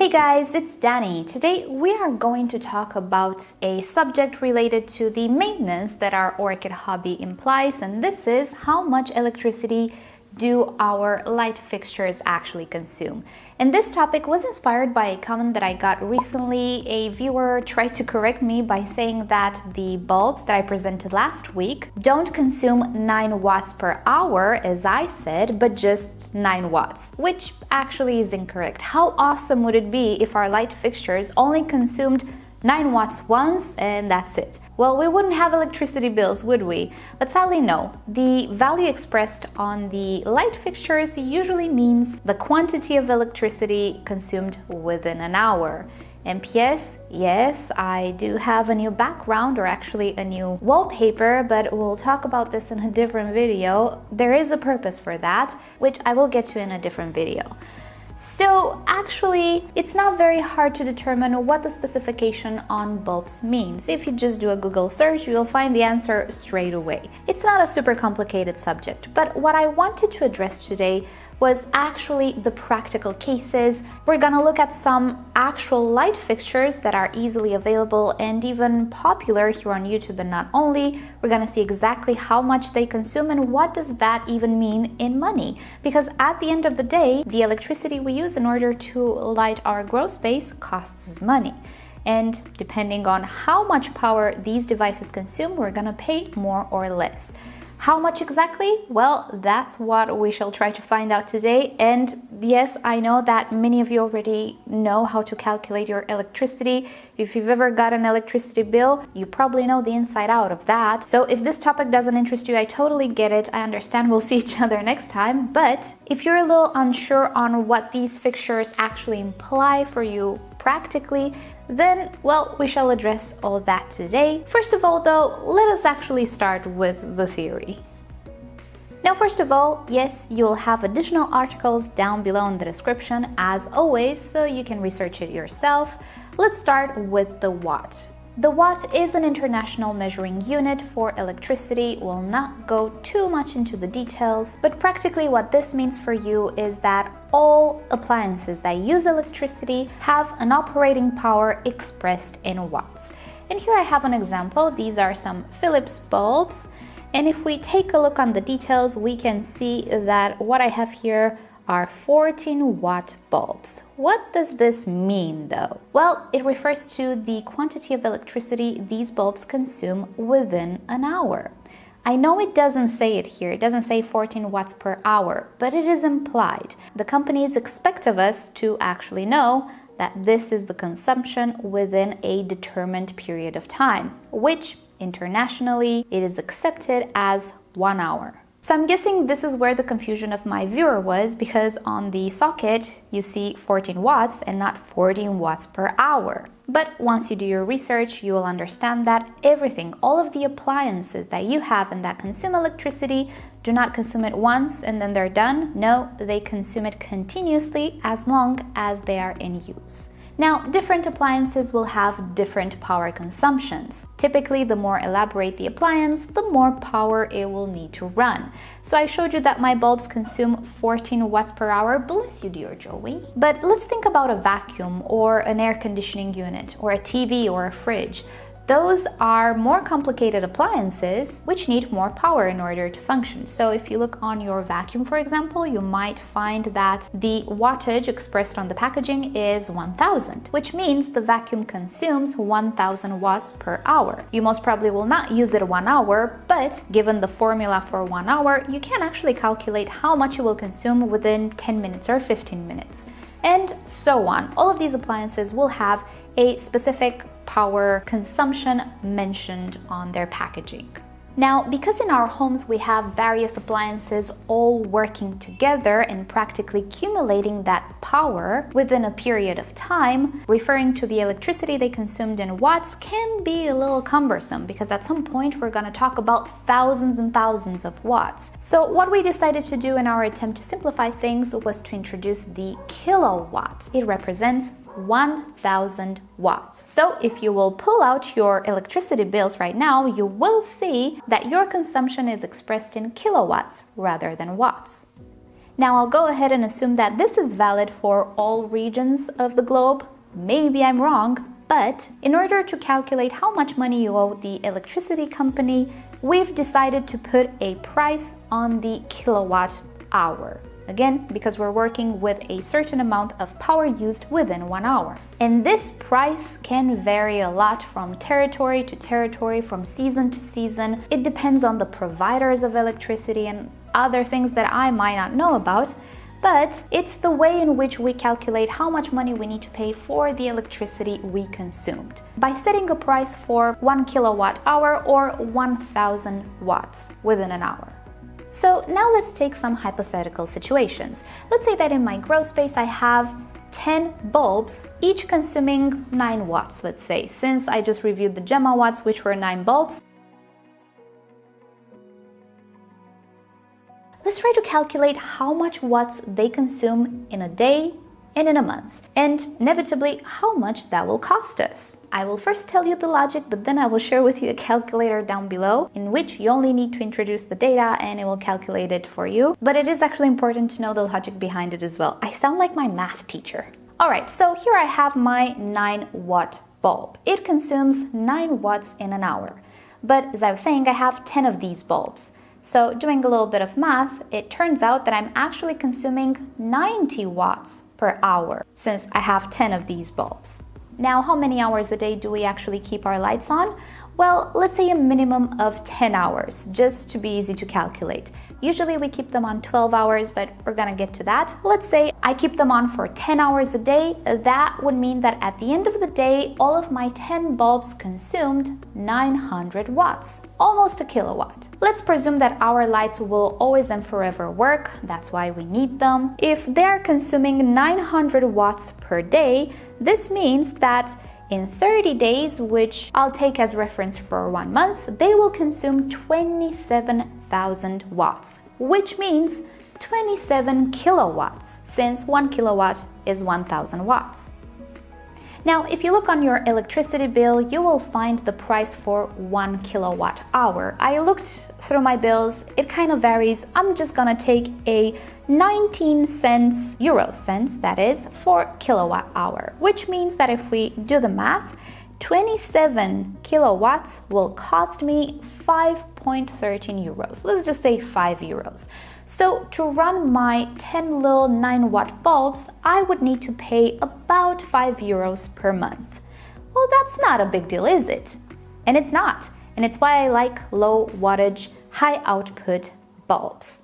Hey guys, it's Danny. Today we are going to talk about a subject related to the maintenance that our orchid hobby implies, and this is how much electricity do our light fixtures actually consume. And this topic was inspired by a comment that I got recently. A viewer tried to correct me by saying that the bulbs that I presented last week don't consume 9 watts per hour, as I said, but just 9 watts, which actually is incorrect. How awesome would it be if our light fixtures only consumed 9 watts once and that's it? Well, we wouldn't have electricity bills, would we? But sadly, no. The value expressed on the light fixtures usually means the quantity of electricity consumed within an hour. MPS, yes, I do have a new background, or actually a new wallpaper, but we'll talk about this in a different video. There is a purpose for that, which I will get to in a different video. So actually, it's not very hard to determine what the specification on bulbs means. If you just do a Google search, you'll find the answer straight away. It's not a super complicated subject, but what I wanted to address today was actually the practical cases. We're gonna look at some actual light fixtures that are easily available and even popular here on YouTube, and not only, we're gonna see exactly how much they consume and what does that even mean in money. Because at the end of the day, the electricity we use in order to light our grow space costs us money. And depending on how much power these devices consume, we're gonna pay more or less. How much exactly? Well, that's what we shall try to find out today. And yes, I know that many of you already know how to calculate your electricity. If you've ever got an electricity bill, you probably know the inside out of that. So if this topic doesn't interest you, I totally get it. I understand. We'll see each other next time. But if you're a little unsure on what these fixtures actually imply for you practically, then, well, we shall address all that today. First of all, though, let us actually start with the theory. Now, first of all, yes, you'll have additional articles down below in the description, as always, so you can research it yourself. Let's start with the watt. The watt is an international measuring unit for electricity. We'll not go too much into the details, but practically what this means for you is that all appliances that use electricity have an operating power expressed in watts. And here I have an example. These are some Philips bulbs. And if we take a look on the details, we can see that what I have here are 14-watt bulbs. What does this mean, though? Well, it refers to the quantity of electricity these bulbs consume within an hour. I know it doesn't say it here, it doesn't say 14 watts per hour, but it is implied. The companies expect of us to actually know that this is the consumption within a determined period of time, which internationally it is accepted as 1 hour. So I'm guessing this is where the confusion of my viewer was, because on the socket you see 14 watts and not 14 watts per hour. But once you do your research, you will understand that everything, all of the appliances that you have and that consume electricity, do not consume it once and then they're done. No, they consume it continuously as long as they are in use. Now, different appliances will have different power consumptions. Typically, the more elaborate the appliance, the more power it will need to run. So I showed you that my bulbs consume 14 watts per hour. Bless you, dear Joey. But let's think about a vacuum or an air conditioning unit or a TV or a fridge. Those are more complicated appliances which need more power in order to function. So if you look on your vacuum, for example, you might find that the wattage expressed on the packaging is 1000, which means the vacuum consumes 1000 watts per hour. You most probably will not use it 1 hour, but given the formula for 1 hour, you can actually calculate how much it will consume within 10 minutes or 15 minutes. And so on. All of these appliances will have a specific power consumption mentioned on their packaging. Now, because in our homes we have various appliances all working together and practically accumulating that power within a period of time, referring to the electricity they consumed in watts can be a little cumbersome, because at some point we're going to talk about thousands and thousands of watts. So what we decided to do in our attempt to simplify things was to introduce the kilowatt. It represents 1000 watts. So if you will pull out your electricity bills right now, you will see that your consumption is expressed in kilowatts rather than watts. Now I'll go ahead and assume that this is valid for all regions of the globe. Maybe I'm wrong, but in order to calculate how much money you owe the electricity company, we've decided to put a price on the kilowatt hour. Again, because we're working with a certain amount of power used within 1 hour. And this price can vary a lot from territory to territory, from season to season. It depends on the providers of electricity and other things that I might not know about, but it's the way in which we calculate how much money we need to pay for the electricity we consumed, by setting a price for 1 kilowatt hour or 1000 watts within an hour. So now let's take some hypothetical situations. Let's say that in my grow space I have 10 bulbs, each consuming 9 watts, let's say, since I just reviewed the Gemma watts, which were 9 bulbs. Let's try to calculate how much watts they consume in a day and in a month, and inevitably how much that will cost us. I will first tell you the logic, but then I will share with you a calculator down below in which you only need to introduce the data and it will calculate it for you. But it is actually important to know the logic behind it as well. I sound like my math teacher. Alright, so here I have my 9-watt bulb. It consumes 9 watts in an hour. But as I was saying, I have 10 of these bulbs. So doing a little bit of math, it turns out that I'm actually consuming 90 watts per hour since I have 10 of these bulbs. Now, how many hours a day do we actually keep our lights on? Well, let's say a minimum of 10 hours, just to be easy to calculate. Usually we keep them on 12 hours, but we're gonna get to that. Let's say I keep them on for 10 hours a day. That would mean that at the end of the day, all of my 10 bulbs consumed 900 watts, almost a kilowatt. Let's presume that our lights will always and forever work. That's why we need them. If they're consuming 900 watts per day, this means that in 30 days, which I'll take as reference for 1 month, they will consume 27,000 watts, which means 27 kilowatts, since 1 kilowatt is 1000 watts. Now, if you look on your electricity bill, you will find the price for 1 kilowatt hour. I looked through my bills, it kind of varies. I'm just gonna take a 19 cents, euro cents, that is, for kilowatt hour, which means that if we do the math, 27 kilowatts will cost me 5.13 euros. Let's just say 5 euros. So to run my 10 little 9-watt bulbs, I would need to pay about 5 euros per month. Well, that's not a big deal, is it? And it's not. And it's why I like low wattage, high output bulbs.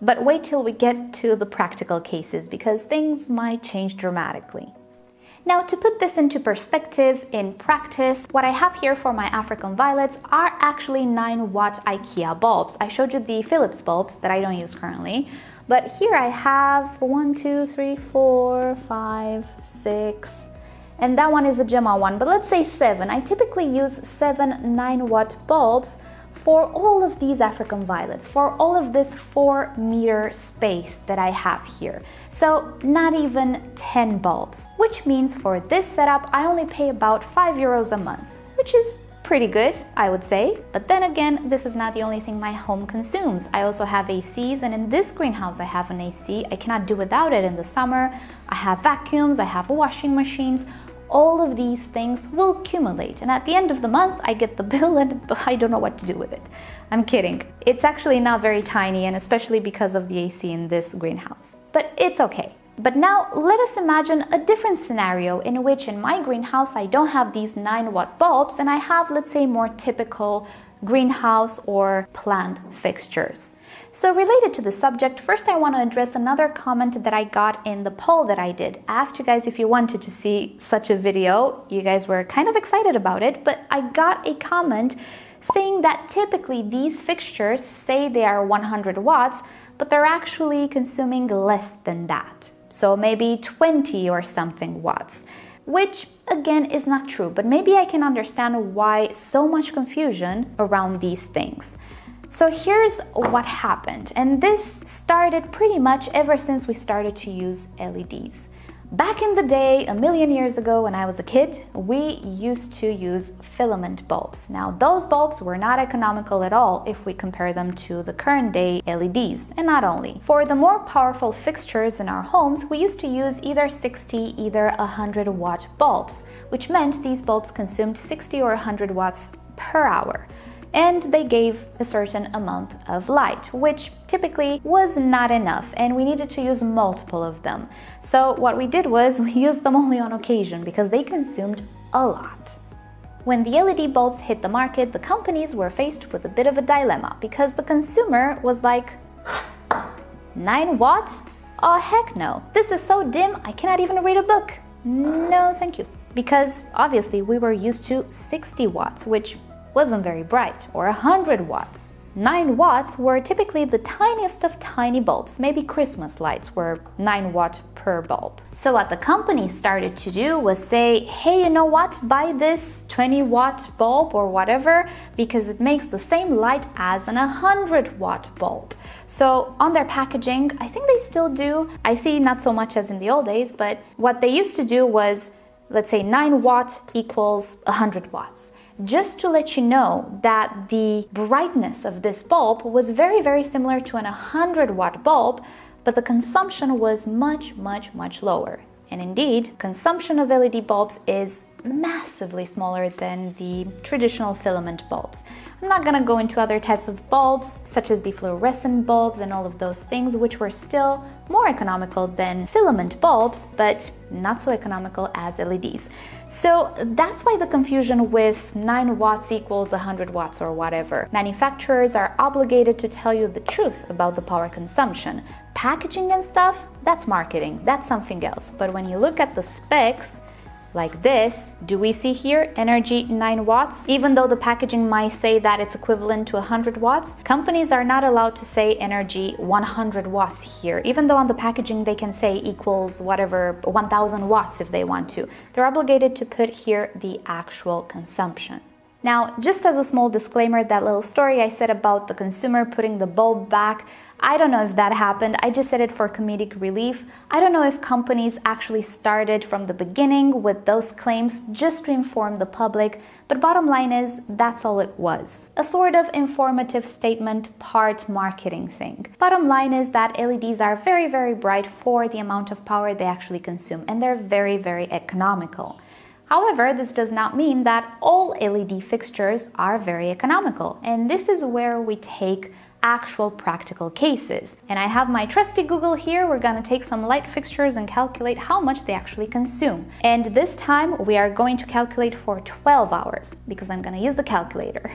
But wait till we get to the practical cases, because things might change dramatically. Now, to put this into perspective in practice, what I have here for my African violets are actually 9-watt IKEA bulbs. I showed you the Philips bulbs that I don't use currently, but here I have 1, 2, 3, 4, 5, 6, and that one is a Gemma one, but let's say 7. I typically use 7 9-watt bulbs for all of these African violets, for all of this 4-meter space that I have here. So not even 10 bulbs, which means for this setup, I only pay about 5 euros a month, which is pretty good, I would say. But then again, this is not the only thing my home consumes. I also have ACs, and in this greenhouse I have an AC. I cannot do without it in the summer. I have vacuums, I have washing machines. All of these things will accumulate, and at the end of the month I get the bill and I don't know what to do with it. I'm kidding. It's actually not very tiny, and especially because of the AC in this greenhouse. But it's okay. But now let us imagine a different scenario in which in my greenhouse I don't have these 9-watt bulbs and I have, let's say, more typical greenhouse or plant fixtures. So related to the subject, first I want to address another comment that I got in the poll that I did. I asked you guys if you wanted to see such a video. You guys were kind of excited about it, but I got a comment saying that typically these fixtures say they are 100 watts, but they're actually consuming less than that. So maybe 20 or something watts, which again is not true, but maybe I can understand why so much confusion around these things. So here's what happened, and this started pretty much ever since we started to use LEDs. Back in the day, a million years ago when I was a kid, we used to use filament bulbs. Now, those bulbs were not economical at all if we compare them to the current day LEDs. And not only. For the more powerful fixtures in our homes, we used to use either 60, either 100 watt bulbs, which meant these bulbs consumed 60 or 100 watts per hour. And they gave a certain amount of light, which typically was not enough, and we needed to use multiple of them. So what we did was we used them only on occasion because they consumed a lot. When the LED bulbs hit the market, the companies were faced with a bit of a dilemma because the consumer was like, 9 watts? Oh heck no, this is so dim I cannot even read a book. No thank you. Because obviously we were used to 60 watts, which wasn't very bright, or 100 watts. 9 watts were typically the tiniest of tiny bulbs. Maybe Christmas lights were 9 watt per bulb. So what the companies started to do was say, hey, you know what, buy this 20 watt bulb or whatever, because it makes the same light as an 100 watt bulb. So on their packaging, I think they still do, I see not so much as in the old days, but what they used to do was, let's say 9 watt equals 100 watts. Just to let you know that the brightness of this bulb was very, very similar to an 100 watt bulb, but the consumption was much, much, much lower. And indeed, consumption of LED bulbs is massively smaller than the traditional filament bulbs. I'm not gonna go into other types of bulbs, such as the fluorescent bulbs and all of those things, which were still more economical than filament bulbs, but not so economical as LEDs. So that's why the confusion with 9 watts equals 100 watts or whatever. Manufacturers are obligated to tell you the truth about the power consumption. Packaging and stuff, that's marketing, that's something else. But when you look at the specs, like this, do we see here energy 9 watts? Even though the packaging might say that it's equivalent to 100 watts, companies are not allowed to say energy 100 watts here, even though on the packaging they can say equals whatever 1000 watts if they want to. They're obligated to put here the actual consumption. Now, just as a small disclaimer, that little story I said about the consumer putting the bulb back, I don't know if that happened. I just said it for comedic relief. I don't know if companies actually started from the beginning with those claims just to inform the public, but bottom line is that's all it was. A sort of informative statement, part marketing thing. Bottom line is that LEDs are very, very bright for the amount of power they actually consume, and they're very, very economical. However, this does not mean that all LED fixtures are very economical, and this is where we take actual practical cases. And I have my trusty Google here. We're gonna take some light fixtures and calculate how much they actually consume. And this time we are going to calculate for 12 hours because I'm gonna use the calculator.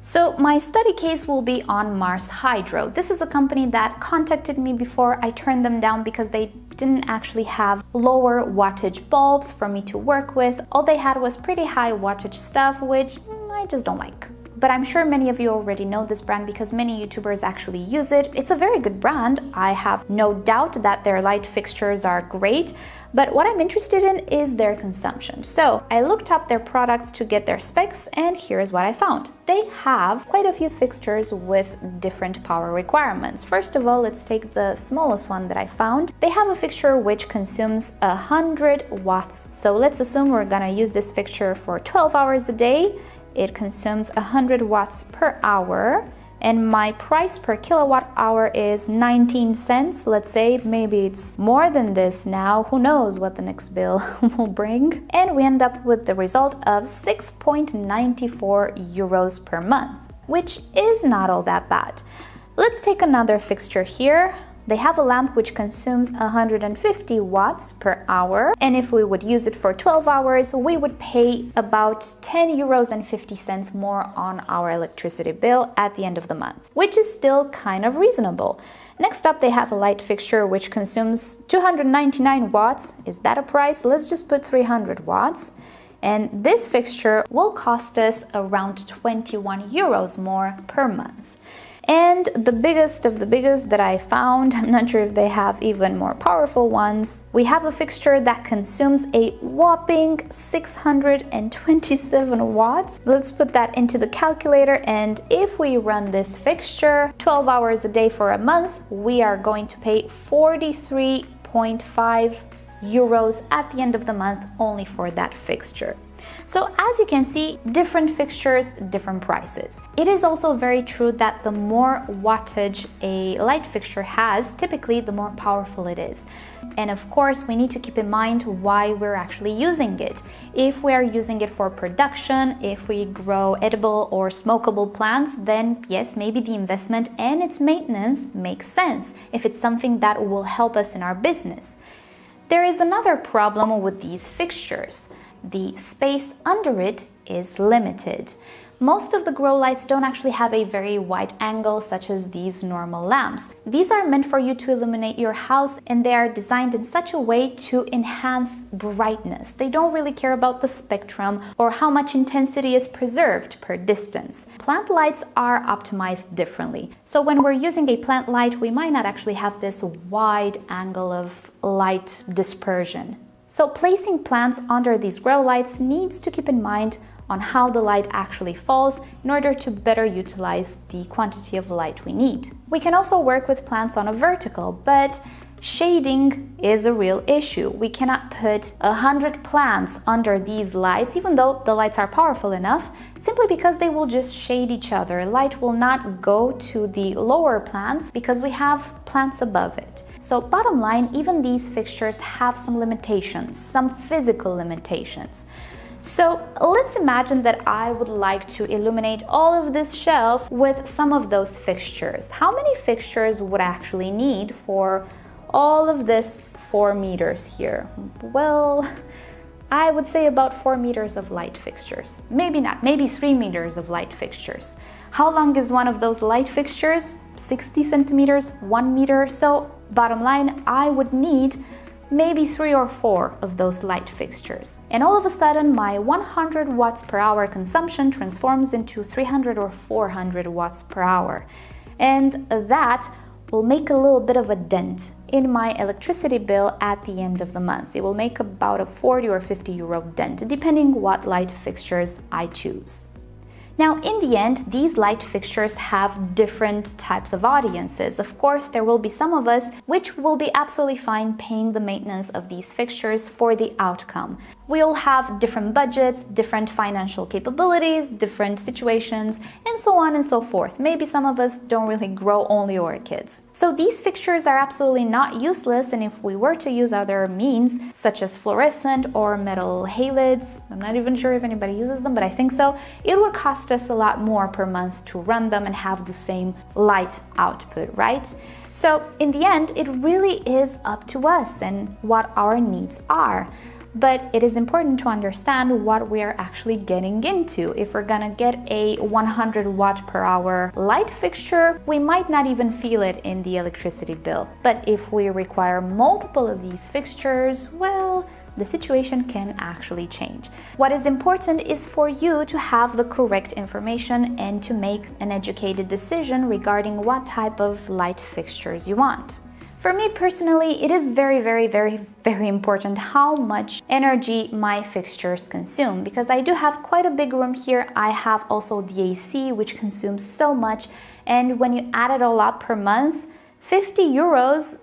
So my study case will be on Mars Hydro. This is a company that contacted me before. I turned them down because they didn't actually have lower wattage bulbs for me to work with. All they had was pretty high wattage stuff, which I just don't like. But I'm sure many of you already know this brand because many YouTubers actually use it. It's a very good brand. I have no doubt that their light fixtures are great, but what I'm interested in is their consumption. So I looked up their products to get their specs, and here's what I found. They have quite a few fixtures with different power requirements. First of all, let's take the smallest one that I found. They have a fixture which consumes 100 watts. So let's assume we're gonna use this fixture for 12 hours a day. It consumes 100 watts per hour, and my price per kilowatt hour is 19 cents. Let's say maybe it's more than this now. Who knows what the next bill will bring? And we end up with the result of 6.94 euros per month, which is not all that bad. Let's take another fixture here. They have a lamp which consumes 150 watts per hour, and if we would use it for 12 hours, we would pay about 10 euros and 50 cents more on our electricity bill at the end of the month, which is still kind of reasonable. Next up, they have a light fixture which consumes 299 watts. Is that a price? Let's just put 300 watts. And this fixture will cost us around 21 euros more per month. And the biggest of the biggest that I found, I'm not sure if they have even more powerful ones, we have a fixture that consumes a whopping 627 watts. Let's put that into the calculator, and if we run this fixture 12 hours a day for a month, we are going to pay 43.5 euros at the end of the month only for that fixture. So as you can see, different fixtures, different prices. It is also very true that the more wattage a light fixture has, typically the more powerful it is. And of course, we need to keep in mind why we're actually using it. If we are using it for production, if we grow edible or smokable plants, then yes, maybe the investment and its maintenance makes sense if it's something that will help us in our business. There is another problem with these fixtures. The space under it is limited. Most of the grow lights don't actually have a very wide angle such as these normal lamps. These are meant for you to illuminate your house, and they are designed in such a way to enhance brightness. They don't really care about the spectrum or how much intensity is preserved per distance. Plant lights are optimized differently. So when we're using a plant light, we might not actually have this wide angle of light dispersion. So placing plants under these grow lights needs to keep in mind on how the light actually falls in order to better utilize the quantity of light we need. We can also work with plants on a vertical, but shading is a real issue. We cannot put 100 plants under these lights, even though the lights are powerful enough, simply because they will just shade each other. Light will not go to the lower plants because we have plants above it. So bottom line, even these fixtures have some limitations, some physical limitations. So let's imagine that I would like to illuminate all of this shelf with some of those fixtures. How many fixtures would I actually need for all of this 4 meters here? Well, I would say about 4 meters of light fixtures. Maybe not, maybe 3 meters of light fixtures. How long is one of those light fixtures? 60 centimeters, 1 meter. So bottom line, I would need maybe 3 or 4 of those light fixtures. And all of a sudden, my 100 watts per hour consumption transforms into 300 or 400 watts per hour. And that will make a little bit of a dent in my electricity bill at the end of the month. It will make about a 40 or 50 euro dent, depending what light fixtures I choose. Now, in the end, these light fixtures have different types of audiences. Of course, there will be some of us which will be absolutely fine paying the maintenance of these fixtures for the outcome. We all have different budgets, different financial capabilities, different situations, and so on and so forth. Maybe some of us don't really grow only orchids. So these fixtures are absolutely not useless, and if we were to use other means, such as fluorescent or metal halides, I'm not even sure if anybody uses them, but I think so, it would cost us a lot more per month to run them and have the same light output, right? So in the end, it really is up to us and what our needs are. But it is important to understand what we are actually getting into. If we're gonna get a 100 watt per hour light fixture, we might not even feel it in the electricity bill. But if we require multiple of these fixtures, well, the situation can actually change. What is important is for you to have the correct information and to make an educated decision regarding what type of light fixtures you want. For me personally, it is very important how much energy my fixtures consume, because I do have quite a big room here. I have also the AC, which consumes so much, and when you add it all up per month, 50 euros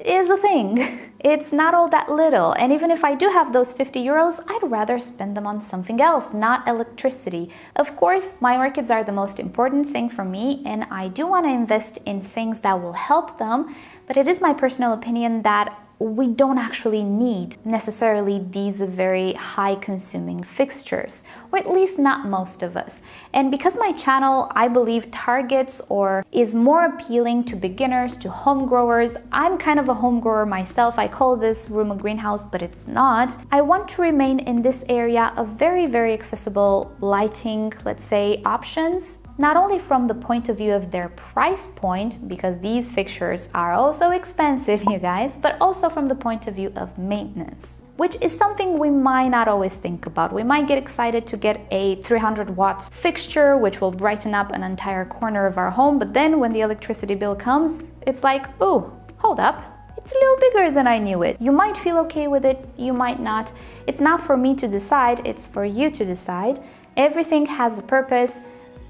is a thing. It's not all that little, and even if I do have those 50 euros, I'd rather spend them on something else, not electricity. Of course, my orchids are the most important thing for me, and I do want to invest in things that will help them, but it is my personal opinion that we don't actually need necessarily these very high consuming fixtures, or at least not most of us. And because my channel, I believe, targets or is more appealing to beginners, to home growers, I'm kind of a home grower myself. I call this room a greenhouse, but it's not. I want to remain in this area of very accessible lighting, let's say, options. Not only from the point of view of their price point, because these fixtures are also expensive, you guys, but also from the point of view of maintenance, which is something we might not always think about. We might get excited to get a 300 watt fixture, which will brighten up an entire corner of our home, but then when the electricity bill comes, it's like, oh, hold up. It's a little bigger than I knew it. You might feel okay with it, you might not. It's not for me to decide, it's for you to decide. Everything has a purpose.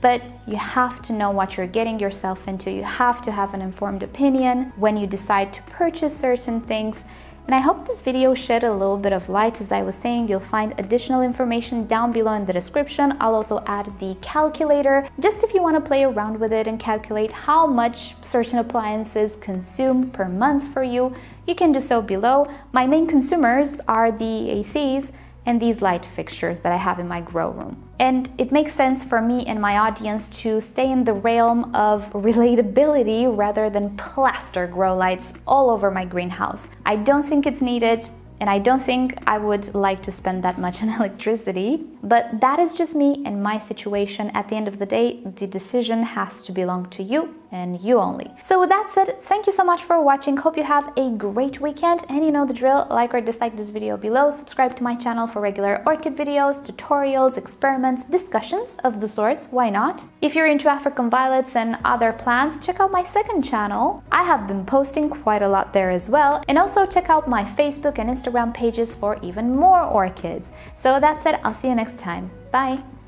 But you have to know what you're getting yourself into. You have to have an informed opinion when you decide to purchase certain things. And I hope this video shed a little bit of light. As I was saying, you'll find additional information down below in the description. I'll also add the calculator, just if you want to play around with it and calculate how much certain appliances consume per month for you. You can do so below. My main consumers are the ACs and these light fixtures that I have in my grow room. And it makes sense for me and my audience to stay in the realm of relatability rather than plaster grow lights all over my greenhouse. I don't think it's needed, and I don't think I would like to spend that much on electricity, but that is just me and my situation. At the end of the day, the decision has to belong to you and you only. So with that said, thank you so much for watching. Hope you have a great weekend, and you know the drill. Like or dislike this video below. Subscribe to my channel for regular orchid videos, tutorials, experiments, discussions of the sorts. Why not? If you're into African violets and other plants, check out my second channel. I have been posting quite a lot there as well. And also check out my Facebook and Instagram pages for even more orchids. So with that said, I'll see you next time. Bye!